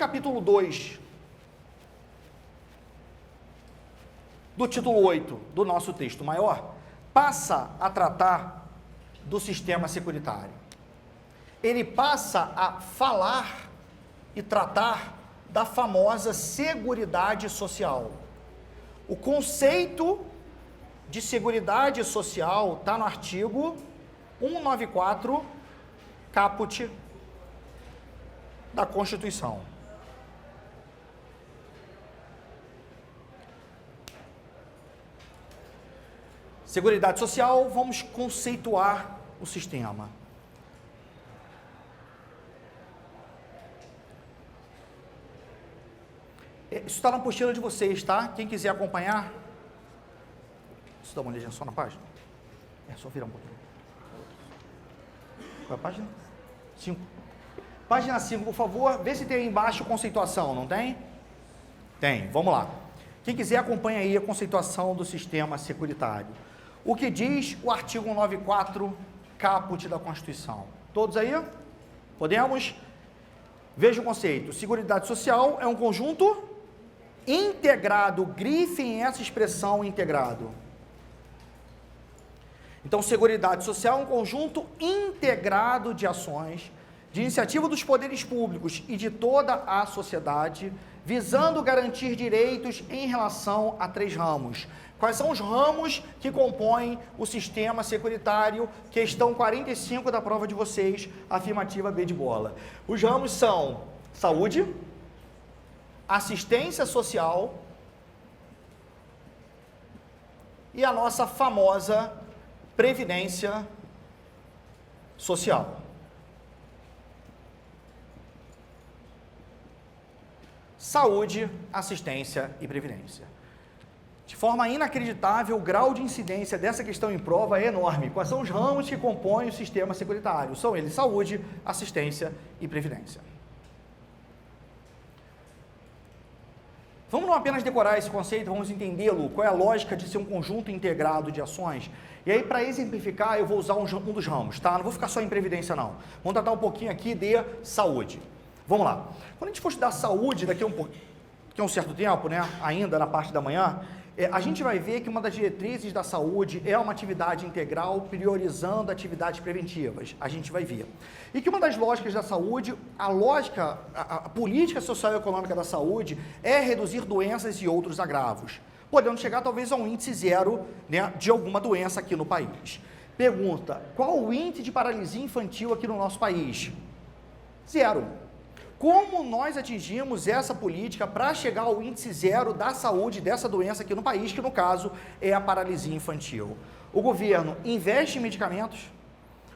capítulo 2 do título 8 do nosso texto maior passa a tratar do sistema securitário. Ele passa a falar e tratar da famosa seguridade social. O conceito de seguridade social está no artigo 194, caput da Constituição. Seguridade social, vamos conceituar o sistema. Isso está na apostila de vocês, tá? Quem quiser acompanhar, deixa eu dar uma olhadinha só na página. É só virar um pouquinho. Qual é a página? 5. Página 5, por favor, vê se tem aí embaixo conceituação, não tem? Tem, vamos lá. Quem quiser acompanha aí a conceituação do sistema securitário. O que diz o artigo 194, caput da Constituição? Todos aí? Podemos? Veja o conceito. Seguridade social é um conjunto integrado, grifem essa expressão integrado. Então, seguridade social é um conjunto integrado de ações, de iniciativa dos poderes públicos e de toda a sociedade, visando garantir direitos em relação a 3 ramos. Quais são os ramos que compõem o sistema securitário? Questão 45 da prova de vocês, afirmativa B de bola. Os ramos são saúde, assistência social e a nossa famosa previdência social. Saúde, assistência e previdência. De forma inacreditável, o grau de incidência dessa questão em prova é enorme. Quais são os ramos que compõem o sistema securitário? São eles saúde, assistência e previdência. Vamos não apenas decorar esse conceito, vamos entendê-lo, qual é a lógica de ser um conjunto integrado de ações. E aí, para exemplificar, eu vou usar um dos ramos, tá? Não vou ficar só em previdência, não. Vamos tratar um pouquinho aqui de saúde. Vamos lá. Quando a gente for estudar saúde daqui a um certo tempo, né, ainda na parte da manhã, a gente vai ver que uma das diretrizes da saúde é uma atividade integral priorizando atividades preventivas. A gente vai ver. E que uma das lógicas da saúde, a política social e econômica da saúde é reduzir doenças e outros agravos, podendo chegar talvez a um índice 0, né, de alguma doença aqui no país. Pergunta, qual o índice de paralisia infantil aqui no nosso país? 0. Como nós atingimos essa política para chegar ao índice 0 da saúde dessa doença aqui no país, que no caso é a paralisia infantil? O governo investe em medicamentos,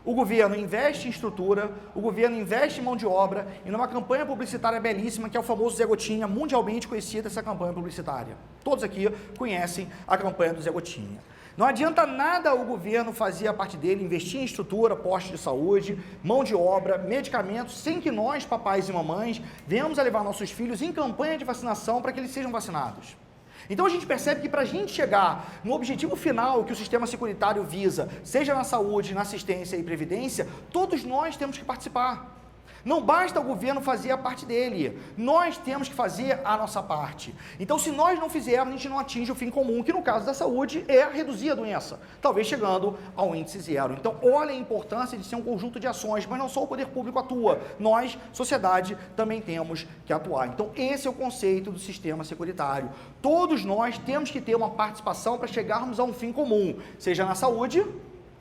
o governo investe em estrutura, o governo investe em mão de obra e numa campanha publicitária belíssima que é o famoso Zé Gotinha, mundialmente conhecida essa campanha publicitária. Todos aqui conhecem a campanha do Zé Gotinha. Não adianta nada o governo fazer a parte dele, investir em estrutura, postos de saúde, mão de obra, medicamentos, sem que nós, papais e mamães, venhamos a levar nossos filhos em campanha de vacinação para que eles sejam vacinados. Então a gente percebe que para a gente chegar no objetivo final que o sistema securitário visa, seja na saúde, na assistência e previdência, todos nós temos que participar. Não basta o governo fazer a parte dele, nós temos que fazer a nossa parte. Então, se nós não fizermos, a gente não atinge o fim comum, que no caso da saúde é reduzir a doença, talvez chegando ao índice 0. Então, olha a importância de ser um conjunto de ações, mas não só o poder público atua, nós, sociedade, também temos que atuar. Então, esse é o conceito do sistema securitário. Todos nós temos que ter uma participação para chegarmos a um fim comum, seja na saúde,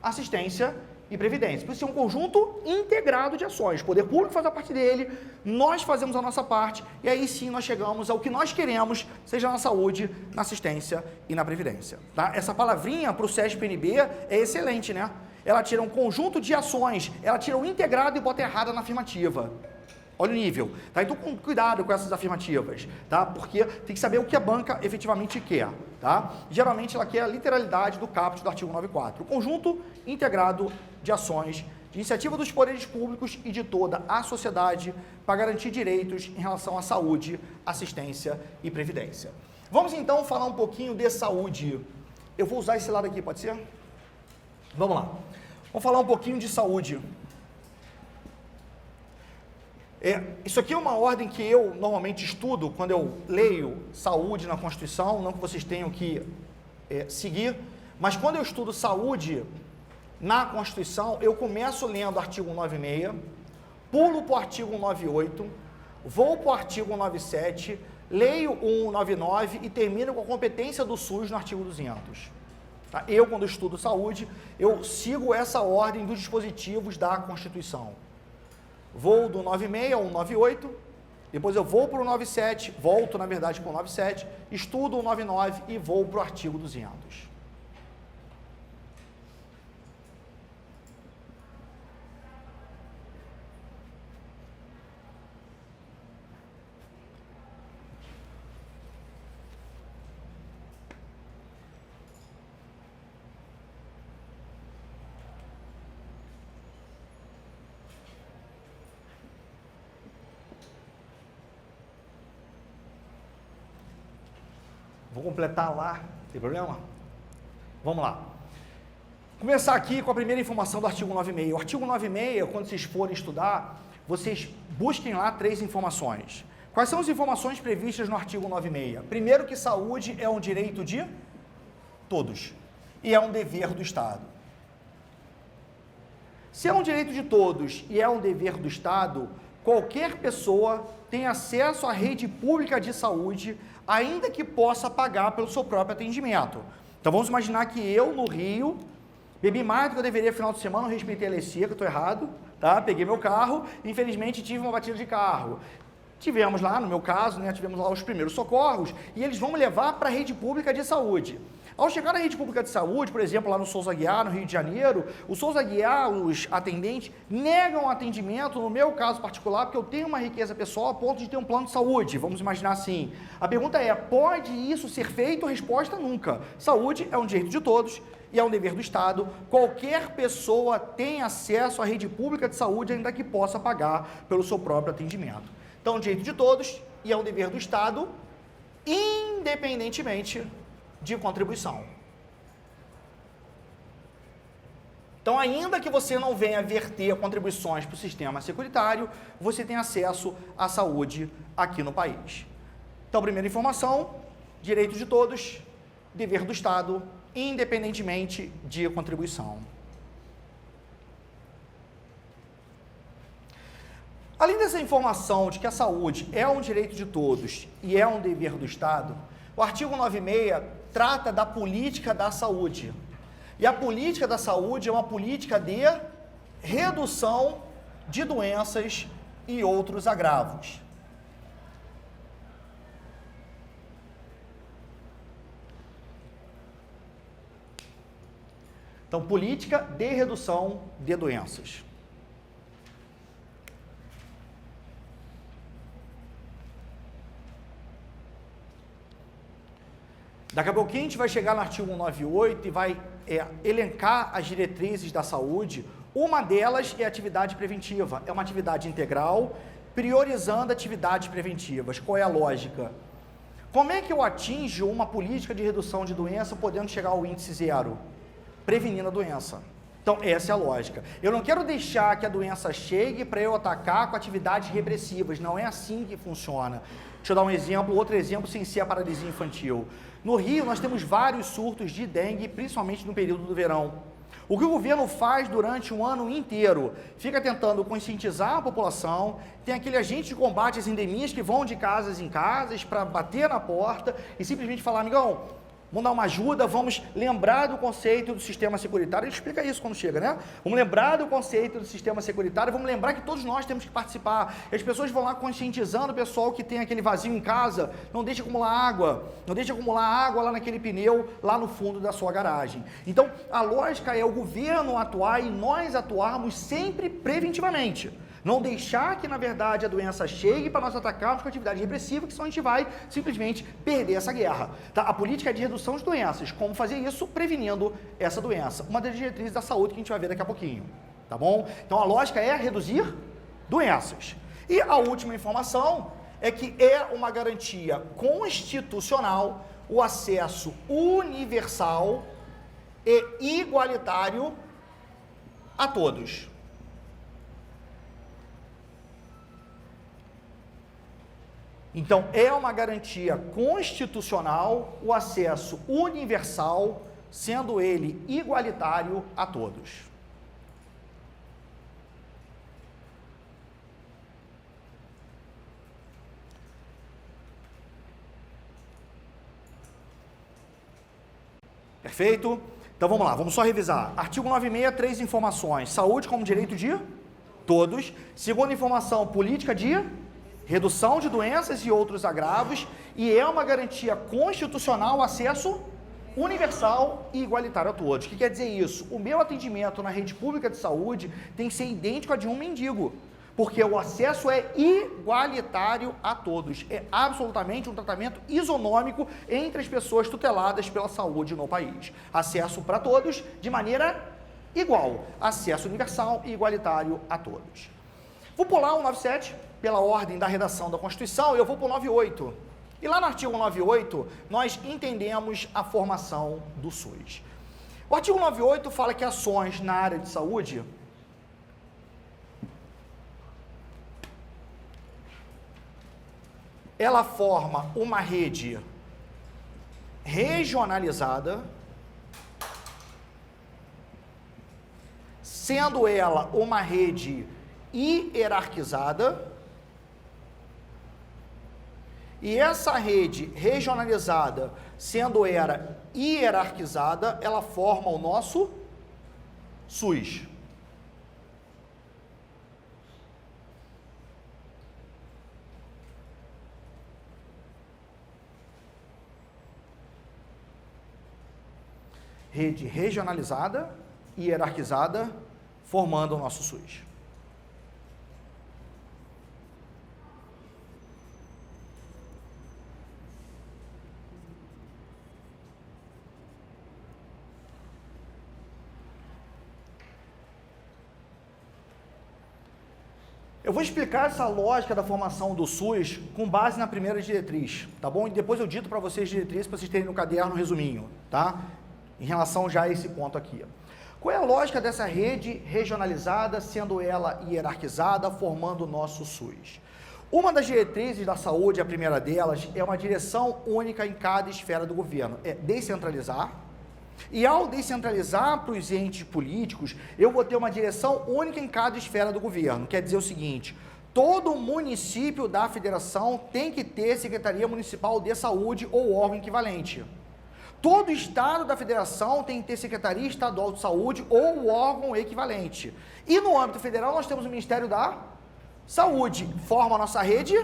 assistência e previdência. Por isso é um conjunto integrado de ações. O poder público faz a parte dele, nós fazemos a nossa parte, e aí sim nós chegamos ao que nós queremos, seja na saúde, na assistência e na previdência. Tá? Essa palavrinha para o SESP-PNB é excelente, né? Ela tira um conjunto de ações, ela tira o integrado e bota errada na afirmativa. Olha o nível, tá? Então, cuidado com essas afirmativas, tá? Porque tem que saber o que a banca efetivamente quer, tá? Geralmente, ela quer a literalidade do caput do artigo 94. O conjunto integrado de ações de iniciativa dos poderes públicos e de toda a sociedade para garantir direitos em relação à saúde, assistência e previdência. Vamos, então, falar um pouquinho de saúde. Eu vou usar esse lado aqui, pode ser? Vamos lá. Vamos falar um pouquinho de saúde. Isso aqui é uma ordem que eu normalmente estudo quando eu leio saúde na Constituição, não que vocês tenham que seguir, mas quando eu estudo saúde na Constituição, eu começo lendo o artigo 196, pulo para o artigo 198, vou para o artigo 197, leio o 199 e termino com a competência do SUS no artigo 200. Tá? Eu, quando estudo saúde, eu sigo essa ordem dos dispositivos da Constituição. Vou do 96 ao 198, depois eu vou para o 97, volto, na verdade, para o 97, estudo o 99 e vou para o artigo 200. Vou completar lá, tem problema? Vamos lá. Começar aqui com a primeira informação do artigo 96. O artigo 96, quando vocês forem estudar, vocês busquem lá 3 informações. Quais são as informações previstas no artigo 96? Primeiro, que saúde é um direito de todos e é um dever do Estado. Se é um direito de todos e é um dever do Estado, qualquer pessoa tem acesso à rede pública de saúde, ainda que possa pagar pelo seu próprio atendimento. Então vamos imaginar que eu, no Rio, bebi mais do que eu deveria no final de semana, não respeitei a lei seca, estou errado, tá? Peguei meu carro, infelizmente tive uma batida de carro. Tivemos lá, no meu caso, tivemos lá os primeiros socorros, e eles vão me levar para a rede pública de saúde. Ao chegar na rede pública de saúde, por exemplo, lá no Souza Aguiar, no Rio de Janeiro, o Souza Aguiar, os atendentes, negam atendimento, no meu caso particular, porque eu tenho uma riqueza pessoal a ponto de ter um plano de saúde, vamos imaginar assim. A pergunta é, pode isso ser feito? A resposta, nunca. Saúde é um direito de todos e é um dever do Estado. Qualquer pessoa tem acesso à rede pública de saúde, ainda que possa pagar pelo seu próprio atendimento. Então, é um direito de todos e é um dever do Estado, independentemente de contribuição. Então, ainda que você não venha verter contribuições para o sistema securitário, você tem acesso à saúde aqui no país. Então, primeira informação, direito de todos, dever do Estado, independentemente de contribuição. Além dessa informação de que a saúde é um direito de todos e é um dever do Estado, o artigo 96 trata da política da saúde. E a política da saúde é uma política de redução de doenças e outros agravos. Então, política de redução de doenças. Daqui a pouquinho a gente vai chegar no artigo 198 e vai elencar as diretrizes da saúde. Uma delas é a atividade preventiva. É uma atividade integral, priorizando atividades preventivas. Qual é a lógica? Como é que eu atinjo uma política de redução de doença podendo chegar ao índice 0? Prevenindo a doença. Então, essa é a lógica. Eu não quero deixar que a doença chegue para eu atacar com atividades repressivas. Não é assim que funciona. Deixa eu dar um exemplo, outro exemplo sem ser a paralisia infantil. No Rio, nós temos vários surtos de dengue, principalmente no período do verão. O que o governo faz durante um ano inteiro? Fica tentando conscientizar a população, tem aquele agente de combate às endemias que vão de casas em casas para bater na porta e simplesmente falar, amigão, vamos dar uma ajuda, vamos lembrar do conceito do sistema securitário. Ele explica isso quando chega, né? Vamos lembrar do conceito do sistema securitário, vamos lembrar que todos nós temos que participar. As pessoas vão lá conscientizando o pessoal que tem aquele vazio em casa, não deixe acumular água, não deixe acumular água lá naquele pneu, lá no fundo da sua garagem. Então, a lógica é o governo atuar e nós atuarmos sempre preventivamente. Não deixar que, na verdade, a doença chegue para nós atacarmos com atividade repressiva, que senão a gente vai simplesmente perder essa guerra. Tá? A política é de redução de doenças. Como fazer isso? Prevenindo essa doença. Uma das diretrizes da saúde que a gente vai ver daqui a pouquinho. Tá bom? Então, a lógica é reduzir doenças. E a última informação é que é uma garantia constitucional o acesso universal e igualitário a todos. Então, é uma garantia constitucional o acesso universal, sendo ele igualitário a todos. Perfeito? Então vamos lá, vamos só revisar. Artigo 96, 3 informações. Saúde como direito de todos. Segunda informação, política de redução de doenças e outros agravos. E é uma garantia constitucional o acesso universal e igualitário a todos. O que quer dizer isso? O meu atendimento na rede pública de saúde tem que ser idêntico a de um mendigo. Porque o acesso é igualitário a todos. É absolutamente um tratamento isonômico entre as pessoas tuteladas pela saúde no país. Acesso para todos de maneira igual. Acesso universal e igualitário a todos. Vou pular o 97, pela ordem da redação da Constituição, e eu vou para o 98. E lá no artigo 98, nós entendemos a formação do SUS. O artigo 98 fala que ações na área de saúde ela forma uma rede regionalizada, sendo ela uma rede hierarquizada, e essa rede regionalizada, sendo ela hierarquizada, ela forma o nosso SUS. Rede regionalizada e hierarquizada, formando o nosso SUS. Eu vou explicar essa lógica da formação do SUS com base na primeira diretriz, tá bom? E depois eu dito para vocês diretrizes para vocês terem no caderno um resuminho, tá? Em relação já a esse ponto aqui. Qual é a lógica dessa rede regionalizada, sendo ela hierarquizada, formando o nosso SUS? Uma das diretrizes da saúde, a primeira delas, é uma direção única em cada esfera do governo. É descentralizar. E ao descentralizar para os entes políticos, eu vou ter uma direção única em cada esfera do governo. Quer dizer o seguinte, todo município da federação tem que ter Secretaria Municipal de Saúde ou órgão equivalente. Todo estado da federação tem que ter Secretaria Estadual de Saúde ou órgão equivalente. E no âmbito federal nós temos o Ministério da Saúde. Forma a nossa rede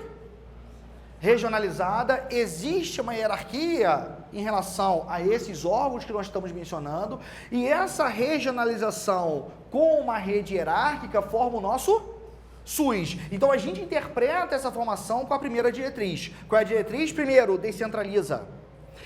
regionalizada. Existe uma hierarquia em relação a esses órgãos que nós estamos mencionando. E essa regionalização com uma rede hierárquica forma o nosso SUS. Então a gente interpreta essa formação com a primeira diretriz. Qual é a diretriz? Primeiro, descentraliza.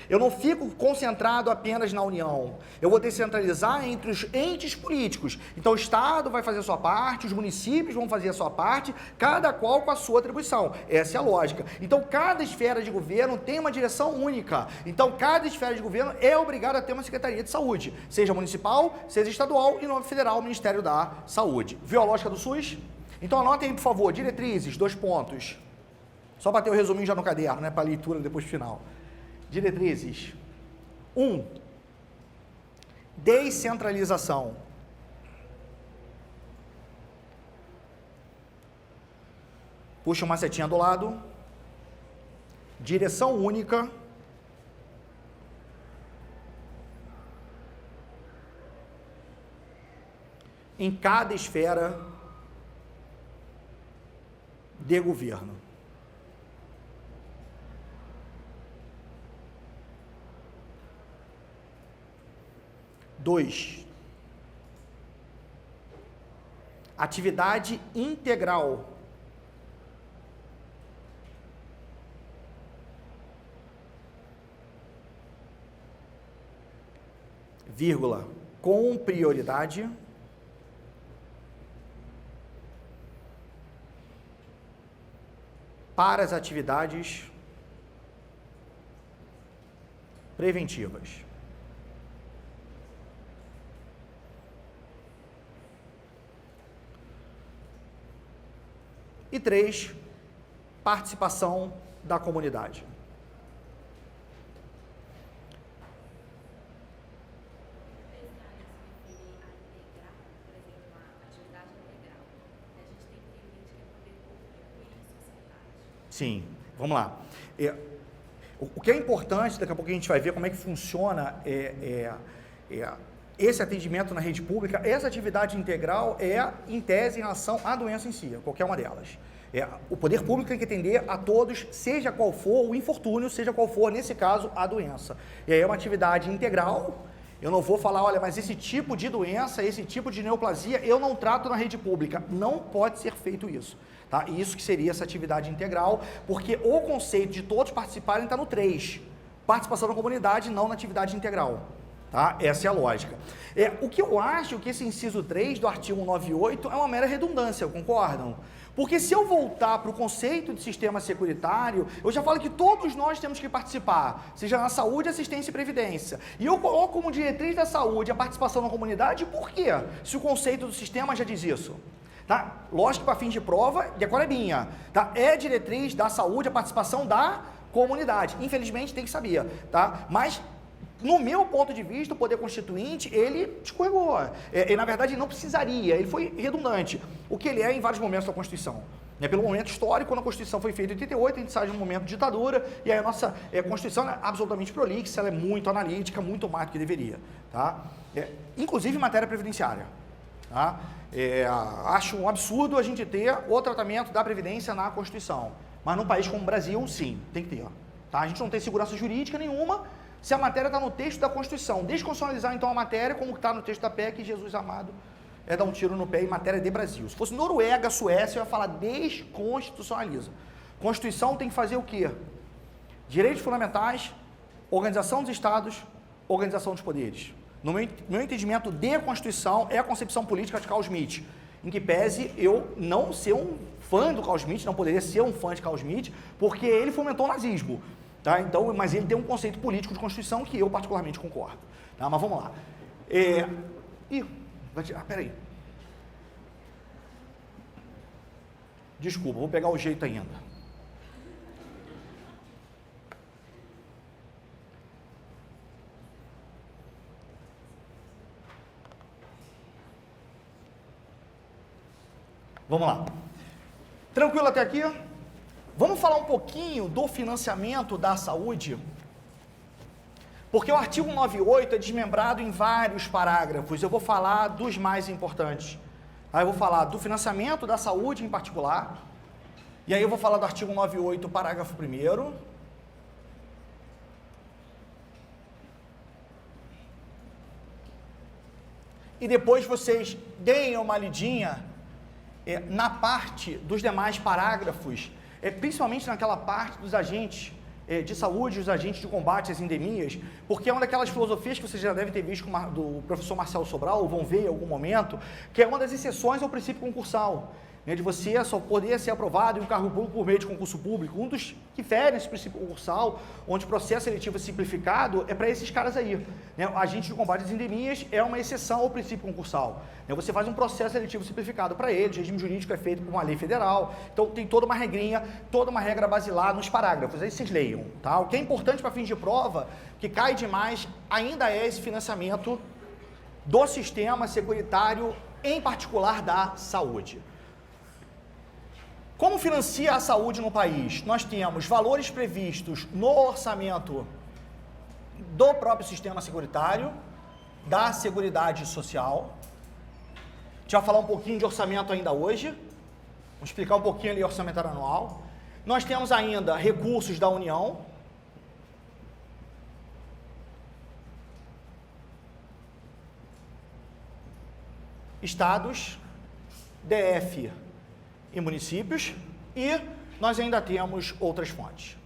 Eu não fico concentrado apenas na União. Eu vou descentralizar entre os entes políticos. Então o Estado vai fazer a sua parte, os municípios vão fazer a sua parte, cada qual com a sua atribuição. Essa é a lógica. Então cada esfera de governo tem uma direção única. Então cada esfera de governo é obrigada a ter uma Secretaria de Saúde, seja municipal, seja estadual e no âmbito federal, o Ministério da Saúde. Viu a lógica do SUS? Então anotem aí, por favor, diretrizes, 2 pontos. Só para ter o resuminho já no caderno, né, para a leitura depois do final. Diretrizes. 1. Descentralização. Puxa uma setinha do lado. Direção única. Em cada esfera de governo. 2. Atividade integral. Vírgula, com prioridade. Para as atividades preventivas. E 3, participação da comunidade. Sim, vamos lá. O que é importante, daqui a pouco a gente vai ver como é que funciona esse atendimento na rede pública. Essa atividade integral é, em tese, em relação à doença em si, qualquer uma delas. O poder público tem que atender a todos, seja qual for o infortúnio, seja qual for, nesse caso, a doença. E aí é uma atividade integral. Eu não vou falar, olha, mas esse tipo de doença, esse tipo de neoplasia, eu não trato na rede pública. Não pode ser feito isso. Tá? Isso que seria essa atividade integral, porque o conceito de todos participarem está no 3. Participação na comunidade, não na atividade integral. Tá? Essa é a lógica. O que eu acho que esse inciso 3 do artigo 198 é uma mera redundância, concordam? Porque se eu voltar para o conceito de sistema securitário, eu já falo que todos nós temos que participar, seja na saúde, assistência e previdência. E eu coloco como diretriz da saúde a participação na comunidade, por quê? Se o conceito do sistema já diz isso. Tá? Lógico que para fim de prova, e agora é minha, tá? É diretriz da saúde a participação da comunidade. Infelizmente tem que saber, tá? Mas, no meu ponto de vista, o poder constituinte, ele escorregou. E na verdade não precisaria, ele foi redundante. O que ele é em vários momentos da Constituição. Pelo momento histórico, quando a Constituição foi feita em 88, a gente sai de um momento de ditadura, e aí a nossa Constituição é absolutamente prolixa, ela é muito analítica, muito mais do que deveria. Tá? Inclusive em matéria previdenciária. Tá? Acho um absurdo a gente ter o tratamento da Previdência na Constituição. Mas num país como o Brasil, sim, tem que ter. Tá? A gente não tem segurança jurídica nenhuma se a matéria está no texto da Constituição. Desconstitucionalizar então a matéria como está no texto da PEC, Jesus amado, dar um tiro no pé em matéria de Brasil. Se fosse Noruega, Suécia, eu ia falar desconstitucionaliza. Constituição tem que fazer o quê? Direitos fundamentais, organização dos estados, organização dos poderes. No meu entendimento de Constituição, é a concepção política de Carl Schmitt, em que pese eu não ser um fã do Carl Schmitt, não poderia ser um fã de Carl Schmitt, porque ele fomentou o nazismo, tá? Então, mas ele tem um conceito político de Constituição que eu particularmente concordo. Tá? Mas vamos lá. Peraí. Desculpa, vou pegar o jeito ainda. Vamos lá. Tranquilo até aqui? Vamos falar um pouquinho do financiamento da saúde? Porque o artigo 198 é desmembrado em vários parágrafos. Eu vou falar dos mais importantes. Aí eu vou falar do financiamento da saúde em particular. E aí eu vou falar do artigo 198, parágrafo 1º. E depois vocês deem uma lidinha na parte dos demais parágrafos, principalmente naquela parte dos agentes de saúde, os agentes de combate às endemias, porque é uma daquelas filosofias que vocês já devem ter visto do professor Marcelo Sobral, ou vão ver em algum momento, que é uma das exceções ao princípio concursal, de você só poder ser aprovado em um cargo público por meio de concurso público. Um dos que fere esse princípio concursal, onde o processo seletivo é simplificado, é para esses caras aí. O agente de combate às endemias é uma exceção ao princípio concursal. Você faz um processo seletivo simplificado para eles, o regime jurídico é feito por uma lei federal, então tem toda uma regrinha, toda uma regra basilar nos parágrafos, aí vocês leiam. Tá? O que é importante para fins de prova, que cai demais, ainda é esse financiamento do sistema securitário, em particular da saúde. Como financia a saúde no país? Nós temos valores previstos no orçamento do próprio sistema securitário, da Seguridade Social. A gente vai falar um pouquinho de orçamento ainda hoje. Vamos explicar um pouquinho ali o orçamentário anual. Nós temos ainda recursos da União. Estados, DF e municípios, e nós ainda temos outras fontes.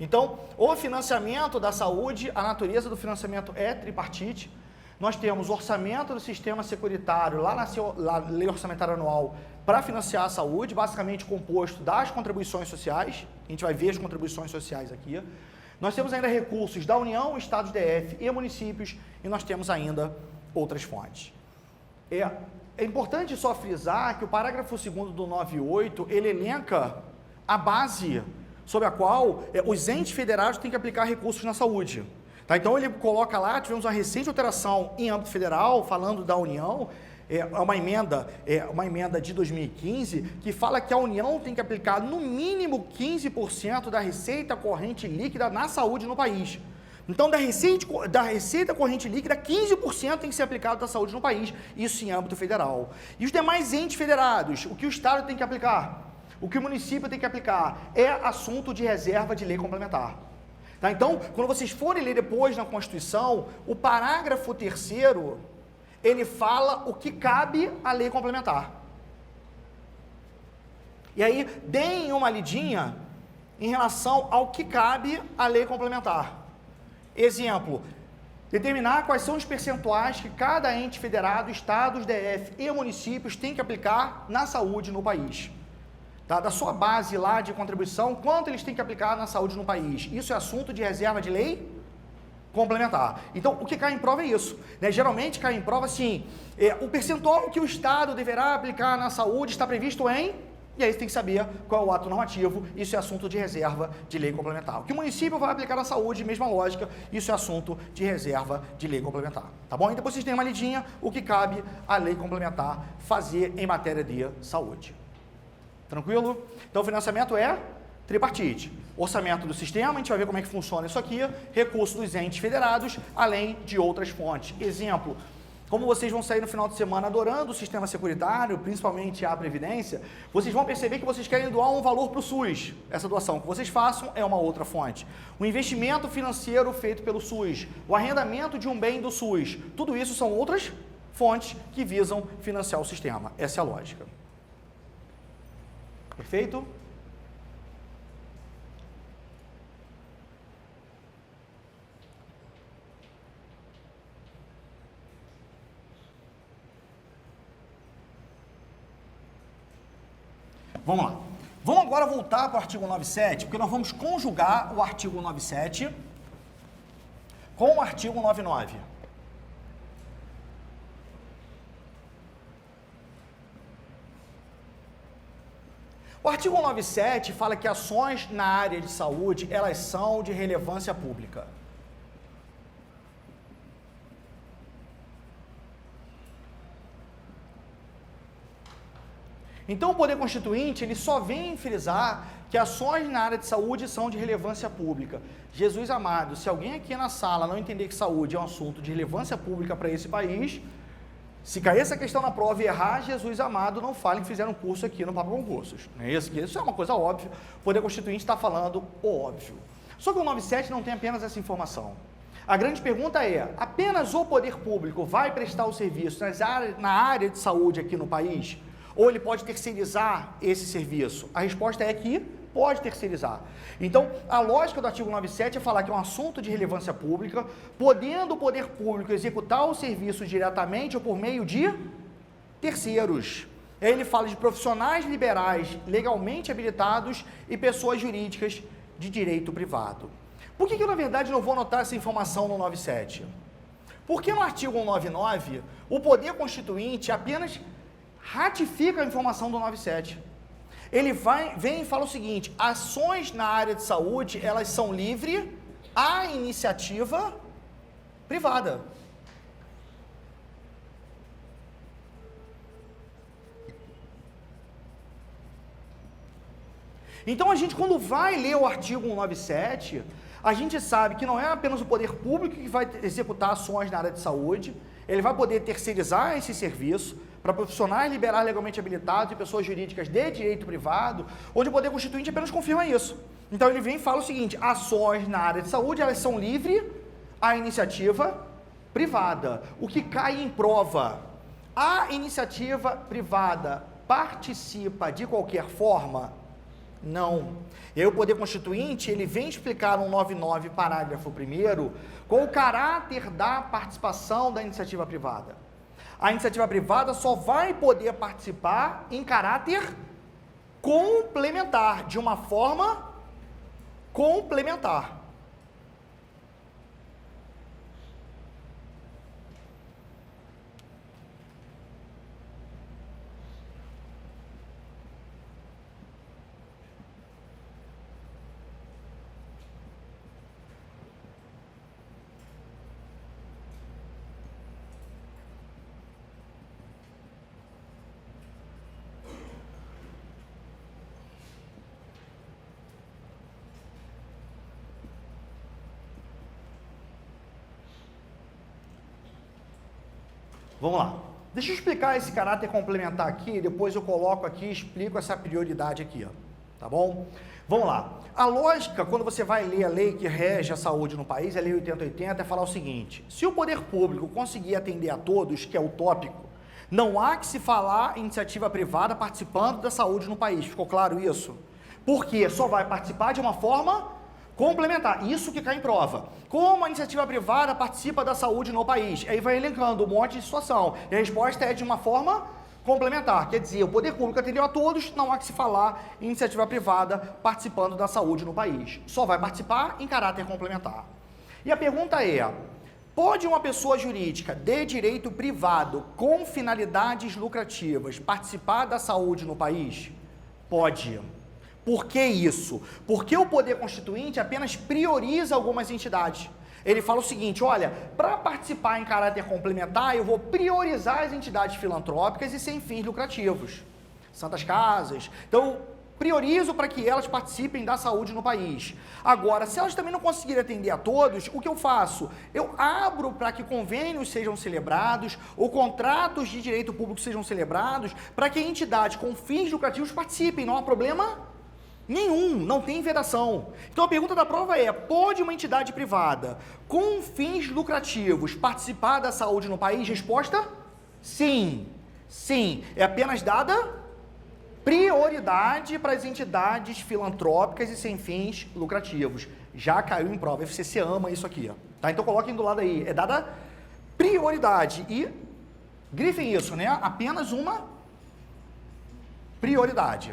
Então, o financiamento da saúde, a natureza do financiamento é tripartite. Nós temos o orçamento do sistema securitário, lá na lei orçamentária anual, para financiar a saúde, basicamente composto das contribuições sociais. A gente vai ver as contribuições sociais aqui. Nós temos ainda recursos da União, Estados, DF e municípios, e nós temos ainda outras fontes. É importante só frisar que o parágrafo 2º do 98, ele elenca a base sobre a qual os entes federados têm que aplicar recursos na saúde. Tá? Então ele coloca lá, tivemos uma recente alteração em âmbito federal, falando da União, uma emenda de 2015, que fala que a União tem que aplicar no mínimo 15% da receita corrente líquida na saúde no país. Então, da receita corrente líquida, 15% tem que ser aplicado da saúde no país, isso em âmbito federal. E os demais entes federados, o que o Estado tem que aplicar? O que o município tem que aplicar? É assunto de reserva de lei complementar. Tá? Então, quando vocês forem ler depois na Constituição, o parágrafo 3º, ele fala o que cabe à lei complementar. E aí, deem uma lidinha em relação ao que cabe à lei complementar. Exemplo, determinar quais são os percentuais que cada ente federado, estados, DF e municípios tem que aplicar na saúde no país. Tá? Da sua base lá de contribuição, quanto eles têm que aplicar na saúde no país. Isso é assunto de reserva de lei complementar. Então, o que cai em prova é isso. Né? Geralmente cai em prova, assim, o percentual que o Estado deverá aplicar na saúde está previsto em... E aí você tem que saber qual é o ato normativo, isso é assunto de reserva de lei complementar. O que o município vai aplicar na saúde, mesma lógica, isso é assunto de reserva de lei complementar. Tá bom? E depois vocês têm uma lidinha, o que cabe à lei complementar fazer em matéria de saúde. Tranquilo? Então o financiamento é tripartite. Orçamento do sistema, a gente vai ver como é que funciona isso aqui, recurso dos entes federados, além de outras fontes. Exemplo, como vocês vão sair no final de semana adorando o sistema securitário, principalmente a Previdência, vocês vão perceber que vocês querem doar um valor para o SUS. Essa doação que vocês façam é uma outra fonte. O investimento financeiro feito pelo SUS, o arrendamento de um bem do SUS, tudo isso são outras fontes que visam financiar o sistema. Essa é a lógica. Perfeito? Vamos lá. Vamos agora voltar para o artigo 97, porque nós vamos conjugar o artigo 97 com o artigo 99. O artigo 97 fala que ações na área de saúde, elas são de relevância pública. Então, o Poder Constituinte, ele só vem frisar que ações na área de saúde são de relevância pública. Jesus amado, se alguém aqui na sala não entender que saúde é um assunto de relevância pública para esse país, se cair essa questão na prova e errar, Jesus amado, não fale que fizeram um curso aqui no Papo Concursos. Não é isso? Isso é uma coisa óbvia. O Poder Constituinte está falando o óbvio. Só que o 97 não tem apenas essa informação. A grande pergunta é, apenas o poder público vai prestar o serviço na área de saúde aqui no país? Ou ele pode terceirizar esse serviço? A resposta é que pode terceirizar. Então, a lógica do artigo 97 é falar que é um assunto de relevância pública, podendo o poder público executar o serviço diretamente ou por meio de terceiros. Aí ele fala de profissionais liberais legalmente habilitados e pessoas jurídicas de direito privado. Por que eu, na verdade, não vou anotar essa informação no 97? Porque no artigo 199, o Poder Constituinte apenas ratifica a informação do 97. Ele vem e fala o seguinte, ações na área de saúde, elas são livres à iniciativa privada. Então, a gente, quando vai ler o artigo 197, a gente sabe que não é apenas o poder público que vai executar ações na área de saúde, ele vai poder terceirizar esse serviço para profissionais liberais legalmente habilitados e pessoas jurídicas de direito privado, onde o Poder Constituinte apenas confirma isso. Então ele vem e fala o seguinte, ações na área de saúde, elas são livres à iniciativa privada. O que cai em prova? A iniciativa privada participa de qualquer forma? Não. E aí o Poder Constituinte, ele vem explicar no 99, parágrafo 1º, qual o caráter da participação da iniciativa privada. A iniciativa privada só vai poder participar em caráter complementar, de uma forma complementar. Vamos lá. Deixa eu explicar esse caráter complementar aqui, depois eu coloco aqui e explico essa prioridade aqui, ó, tá bom? Vamos lá. A lógica, quando você vai ler a lei que rege a saúde no país, a Lei 8080, é falar o seguinte: se o poder público conseguir atender a todos, que é utópico, não há que se falar em iniciativa privada participando da saúde no país. Ficou claro isso? Porque só vai participar de uma forma complementar. Isso que cai em prova. Como a iniciativa privada participa da saúde no país? Aí vai elencando um monte de situação. E a resposta é de uma forma complementar. Quer dizer, o poder público atendeu a todos, não há que se falar em iniciativa privada participando da saúde no país. Só vai participar em caráter complementar. E a pergunta é: pode uma pessoa jurídica de direito privado com finalidades lucrativas participar da saúde no país? Pode. Por que isso? Porque o poder constituinte apenas prioriza algumas entidades. Ele fala o seguinte: olha, para participar em caráter complementar, eu vou priorizar as entidades filantrópicas e sem fins lucrativos. Santas Casas. Então, priorizo para que elas participem da saúde no país. Agora, se elas também não conseguirem atender a todos, o que eu faço? Eu abro para que convênios sejam celebrados ou contratos de direito público sejam celebrados para que entidades com fins lucrativos participem, não há problema nenhum, não tem vedação. Então a pergunta da prova é: pode uma entidade privada com fins lucrativos participar da saúde no país? Resposta: sim. Sim, é apenas dada prioridade para as entidades filantrópicas e sem fins lucrativos. Já caiu em prova, a FCC ama isso aqui, ó. Tá? Então coloquem do lado aí, é dada prioridade e grifem isso, né? Apenas uma prioridade.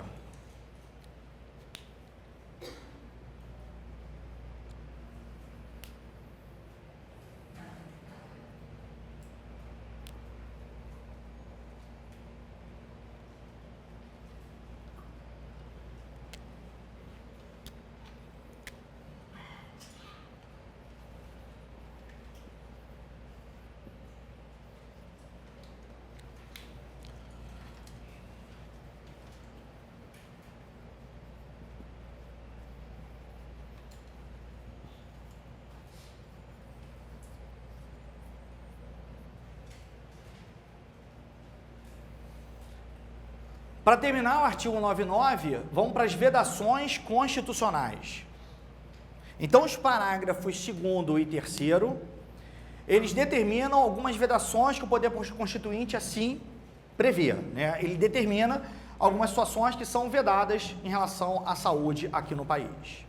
Para terminar o artigo 99, vamos para as vedações constitucionais. Então, os parágrafos 2º e 3º, eles determinam algumas vedações que o poder constituinte assim prevê, né? Ele determina algumas situações que são vedadas em relação à saúde aqui no país.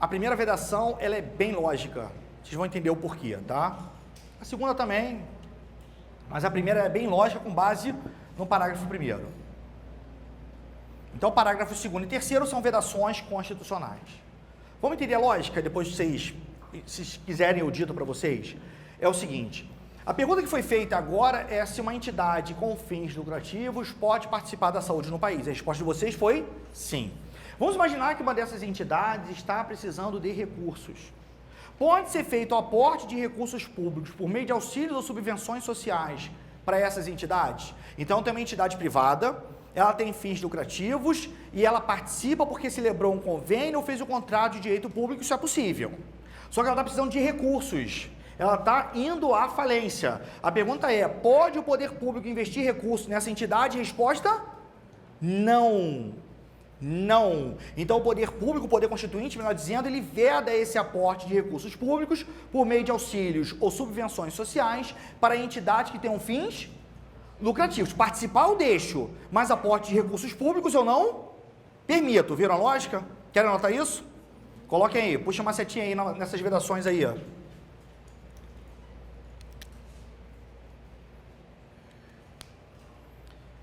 A primeira vedação, ela é bem lógica, vocês vão entender o porquê, tá? A segunda também, mas a primeira é bem lógica com base no parágrafo 1º. Então, parágrafos 2º e 3º são vedações constitucionais. Vamos entender a lógica, depois vocês, se quiserem eu dito para vocês, é o seguinte: a pergunta que foi feita agora é se uma entidade com fins lucrativos pode participar da saúde no país. A resposta de vocês foi sim. Vamos imaginar que uma dessas entidades está precisando de recursos. Pode ser feito o aporte de recursos públicos por meio de auxílios ou subvenções sociais para essas entidades? Então, tem uma entidade privada, ela tem fins lucrativos e ela participa porque celebrou um convênio ou fez um contrato de direito público, isso é possível. Só que ela está precisando de recursos, ela está indo à falência. A pergunta é: pode o poder público investir recursos nessa entidade? Resposta: não. Não. Então o poder público, o poder constituinte, melhor dizendo, ele veda esse aporte de recursos públicos por meio de auxílios ou subvenções sociais para entidades que tenham fins lucrativos. Participar eu deixo, mas aporte de recursos públicos eu não permito. Viram a lógica? Querem anotar isso? Coloquem aí, puxa uma setinha aí nessas vedações aí, ó.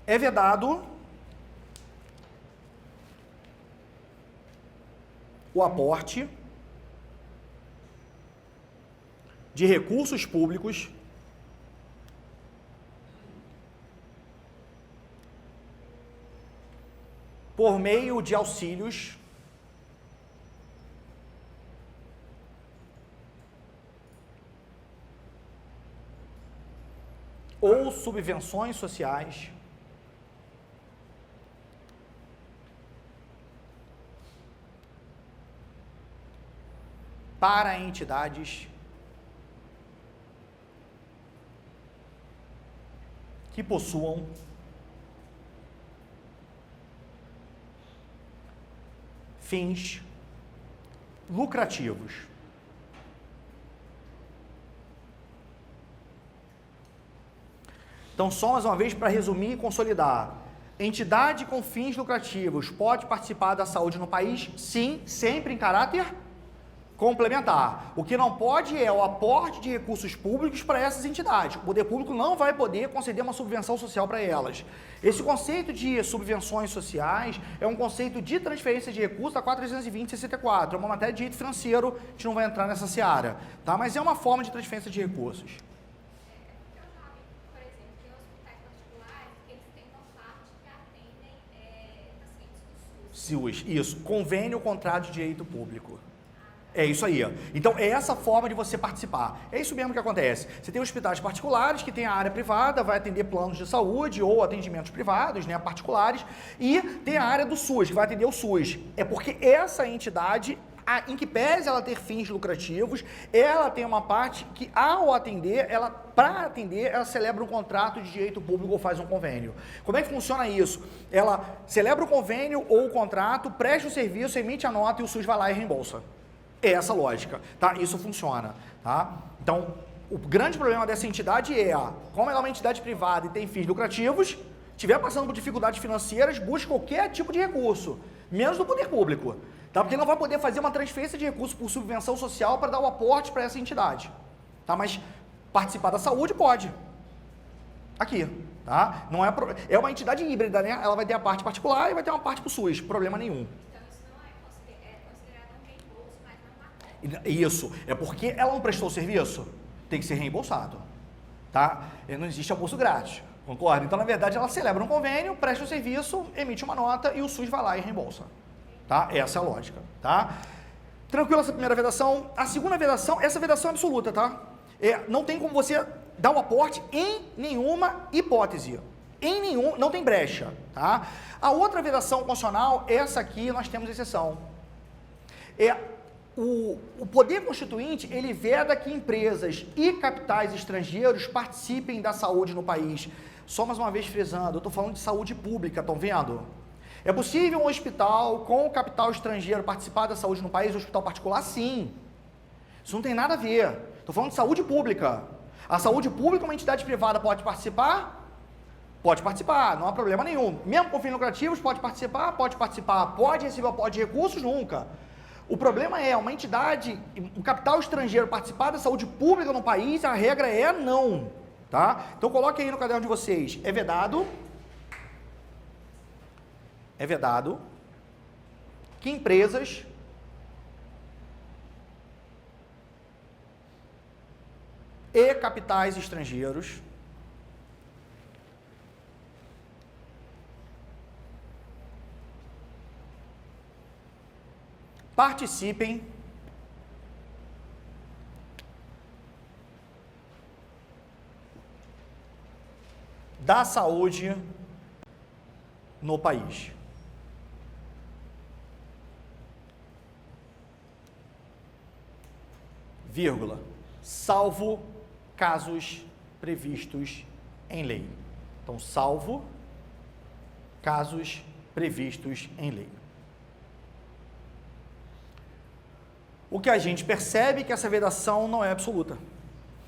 É vedado o aporte de recursos públicos por meio de auxílios ou subvenções sociais para entidades que possuam fins lucrativos. Então, só mais uma vez para resumir e consolidar. Entidade com fins lucrativos pode participar da saúde no país? Sim, sempre em caráter complementar. O que não pode é o aporte de recursos públicos para essas entidades. O poder público não vai poder conceder uma subvenção social para elas. Esse conceito de subvenções sociais é um conceito de transferência de recursos da 4.320/64. É uma matéria de direito financeiro, a gente não vai entrar nessa seara, tá? Mas é uma forma de transferência de recursos. SUS, isso, convênio contrato de direito público. É isso aí. Então, é essa forma de você participar. É isso mesmo que acontece. Você tem hospitais particulares que tem a área privada, vai atender planos de saúde ou atendimentos privados, né, particulares, e tem a área do SUS, que vai atender o SUS. É porque essa entidade, em que pese ela ter fins lucrativos, ela tem uma parte que, ao atender, para atender, ela celebra um contrato de direito público ou faz um convênio. Como é que funciona isso? Ela celebra o convênio ou o contrato, presta o serviço, emite a nota e o SUS vai lá e reembolsa. É essa lógica, tá? Isso funciona, tá? Então, o grande problema dessa entidade é, como ela é uma entidade privada e tem fins lucrativos, estiver passando por dificuldades financeiras, busca qualquer tipo de recurso, menos do poder público, tá? Porque não vai poder fazer uma transferência de recursos por subvenção social para dar o aporte para essa entidade, tá? Mas participar da saúde pode. Aqui, tá? Não é, é uma entidade híbrida, né? Ela vai ter a parte particular e vai ter uma parte para o SUS, problema nenhum. Isso, é porque ela não prestou o serviço, tem que ser reembolsado, tá? Não existe almoço grátis, concorda? Então, na verdade, ela celebra um convênio, presta o serviço, emite uma nota e o SUS vai lá e reembolsa, tá? Essa é a lógica, tá? Tranquilo essa primeira vedação. A segunda vedação, essa vedação é absoluta, tá? Não tem como você dar um aporte em nenhuma hipótese, não tem brecha, tá? A outra vedação constitucional, essa aqui nós temos exceção. O poder constituinte, ele veda que empresas e capitais estrangeiros participem da saúde no país. Só mais uma vez frisando, eu estou falando de saúde pública, estão vendo? É possível um hospital com capital estrangeiro participar da saúde no país, um hospital particular? Sim. Isso não tem nada a ver. Estou falando de saúde pública. A saúde pública, uma entidade privada pode participar? Pode participar, não há problema nenhum. Mesmo com fins lucrativos, pode participar? Pode participar. Pode receber aporte de recursos? Nunca. O problema é uma entidade, um capital estrangeiro participar da saúde pública no país, a regra é não, tá? Então coloque aí no caderno de vocês, é vedado que empresas e capitais estrangeiros participem da saúde no país. Vírgula, salvo casos previstos em lei. Então, salvo casos previstos em lei. O que a gente percebe é que essa vedação não é absoluta.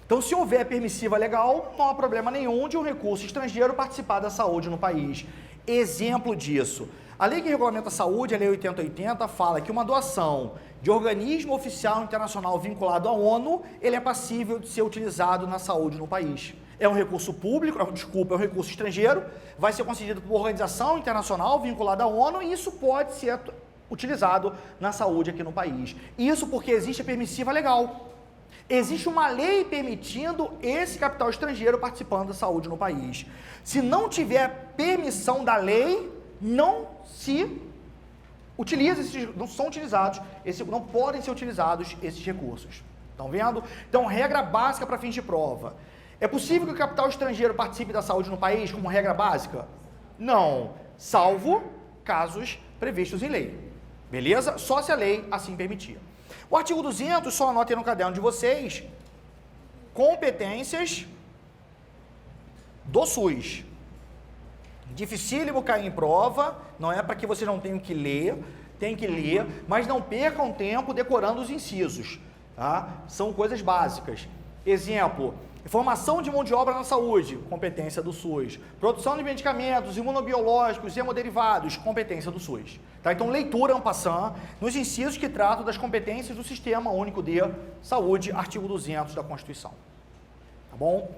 Então, se houver permissiva legal, não há problema nenhum de um recurso estrangeiro participar da saúde no país. Exemplo disso, a lei que regulamenta a saúde, a Lei 8080, fala que uma doação de organismo oficial internacional vinculado à ONU, ele é passível de ser utilizado na saúde no país. É um recurso público, é um recurso estrangeiro, vai ser concedido por uma organização internacional vinculada à ONU e isso pode ser utilizado na saúde aqui no país. Isso porque existe a permissiva legal. Existe uma lei permitindo esse capital estrangeiro participando da saúde no país. Se não tiver permissão da lei, não se utiliza, não são utilizados, não podem ser utilizados esses recursos. Estão vendo? Então, regra básica para fins de prova. É possível que o capital estrangeiro participe da saúde no país como regra básica? Não, salvo casos previstos em lei. Beleza? Só se a lei assim permitir. O artigo 200, só anotem no caderno de vocês, competências do SUS. Dificílimo cair em prova, não é para que vocês não tenham que ler, tem que ler, mas não percam tempo decorando os incisos, tá? São coisas básicas. Exemplo, formação de mão de obra na saúde, competência do SUS. Produção de medicamentos, imunobiológicos, hemoderivados, competência do SUS. Tá? Então, leitura en passant nos incisos que tratam das competências do Sistema Único de Saúde, artigo 200 da Constituição. Tá bom?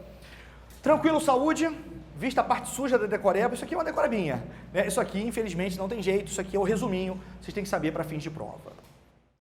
Tranquilo, saúde? Vista a parte suja da decoreba, isso aqui é uma decorebinha, né? Isso aqui, infelizmente, não tem jeito, isso aqui é o resuminho, vocês têm que saber para fins de prova.